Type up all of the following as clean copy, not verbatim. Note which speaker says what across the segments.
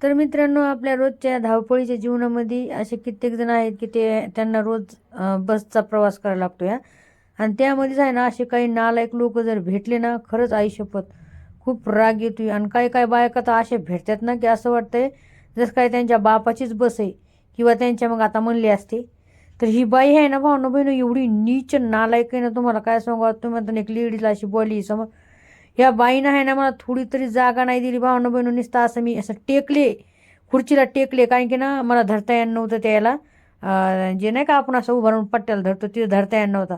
Speaker 1: तर मित्रांनो, आपल्या रोजच्या धावपळीच्या जीवनामध्ये असे कित्येक जण आहेत की त्यांना रोज बसचा प्रवास करायला लागतो या. आणि त्यामध्येच आहे ना, असे काही नालायक लोक जर भेटले ना, खरंच आई शपथ खूप राग येतोय. आणि काही काही बायका तर असे भेटतात ना की असं वाटतंय जसं काय त्यांच्या बापाचीच बस आहे किंवा त्यांच्या मग आता म्हणले असते. तर ही बाई आहे ना भावना बहिण, एवढी नीच नालायक आहे ना, तुम्हाला काय सांगू. तुम्ही म्हणता एक लेडीजला अशी बोलली समज, ह्या बाईनं आहे ना मला थोडी तरी जागा नाही दिली भावना बहिणू. नुसतं असं मी असं टेकले, खुर्चीला टेकले, कारण की ना मला धरता येणार नव्हतं त्याला. जे नाही का आपण असं उभारून पट्ट्याला धरतो ते धरता येणार नव्हता.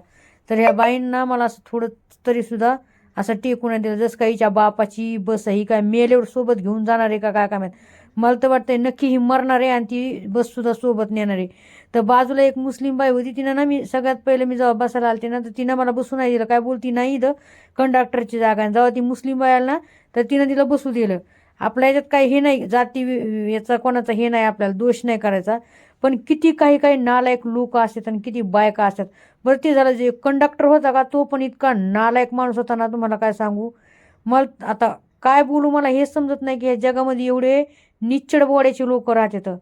Speaker 1: तर ह्या बाईंना मला असं थोडं तरीसुद्धा असं टेकून नाही दिलं. जसं काही हिच्या बापाची बस ही काय मेल्यावर सोबत घेऊन जाणार आहे का काय काय माहीत. मला तर वाटतंय नक्की ही मरणार आहे आणि ती बससुद्धा सोबत नेणार आहे. तर बाजूला एक मुस्लिम बाई होती, तिनं ना, मी सगळ्यात पहिले मी जेव्हा बसायला आलते ना, तर तिनं मला बसू नाही दिलं. काय बोलती नाही इथं कंडक्टरची जागा. आणि जेव्हा ती मुस्लिम बाई आली ना, तर तिनं तिला बसू दिलं. आपल्या ह्याच्यात काही हे नाही, जाती याचा कोणाचा हे नाही, आपल्याला दोष नाही करायचा. पण किती काही काही नालायक लोक असतात आणि किती बायका असतात. बरं ते झालं, जे कंडक्टर होता का तो पण इतका नालायक माणूस होता ना, तुम्हाला काय सांगू. मला आता काय बोलू, मला हेच समजत नाही की या जगामध्ये एवढे निच्चड बोड्याचे लोक राहतात.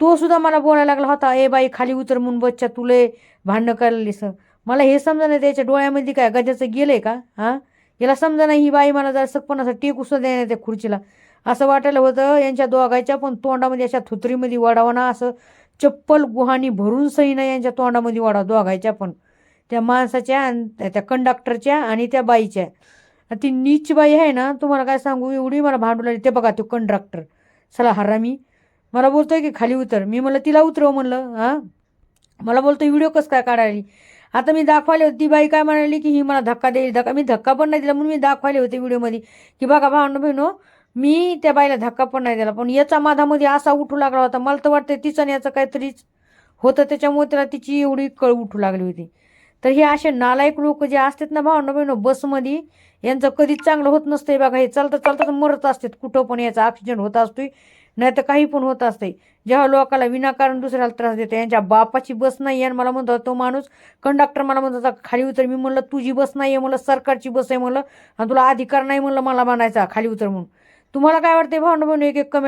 Speaker 1: तो सुद्धा मला बोलायला लागला होता, ए बाई खाली उतर म्हणून, बच्चा तुले भांडणं करायला. मला हे समजा नाही त्याच्या डोळ्यामध्ये काय गजाचं गेलंय का. हां, याला समजा नाही ही बाई मला जर पण असं टेकू सुद्धा द्यायला त्या खुर्चीला. असं वाटायला होतं यांच्या दोघांच्या पण तोंडामध्ये अशा थुतरीमध्ये वाढावं ना, असं चप्पल गुहानी भरून सही ना यांच्या तोंडामध्ये वाढावं दोघायच्या पण, त्या माणसाच्या आणि त्या कंडक्टरच्या आणि त्या बाईच्या. ती नीच बाई आहे ना, तुम्हाला काय सांगू, एवढी मला भांडू लागली. ते बघा तो कंडक्टर चला हरामी मला बोलतोय की खाली उतर. मी म्हणलं तिला उतरव म्हणलं. हां, मला बोलतो व्हिडिओ कसं काय काढायली. आता मी दाखवायला होती, ती बाई काय म्हणाली की ही मला धक्का देईल. मी धक्का पण नाही दिला, म्हणून मी दाखवायले होते व्हिडिओमध्ये की बघा भावना बहिणो, मी त्या बाईला धक्का पण नाही दिला. पण याचा माधामध्ये असा उठू लागला होता, मला तर वाटतं तिचं आणि याचं काहीतरीच होतं, त्याच्यामुळे त्याला तिची एवढी कळ उठू लागली होती. तर हे असे नालायक लोक जे असतात ना भावना बहिणो बसमध्ये, यांचं कधीच चांगलं होत नसतंय बघा. हे चालतं चालतं मरत असतात कुठं पण, याचा ॲक्सिडेंट होत असतोय नाही तर काही पण होत असते. जेव्हा लोकाला विनाकारण दुसऱ्याला त्रास देते, यांच्या बापाची बस नाही आहे. आणि मला म्हणतो तो माणूस कंडक्टर, मला म्हणत होता खाली उतर. मी म्हणलं तुझी बस नाही आहे म्हणलं, सरकारची बस आहे म्हणलं, आणि तुला अधिकार नाही म्हणलं मला म्हणायचा खाली उतर म्हणून. तुम्हाला काय वाटते भावना बहिणो, एक एक कमेंट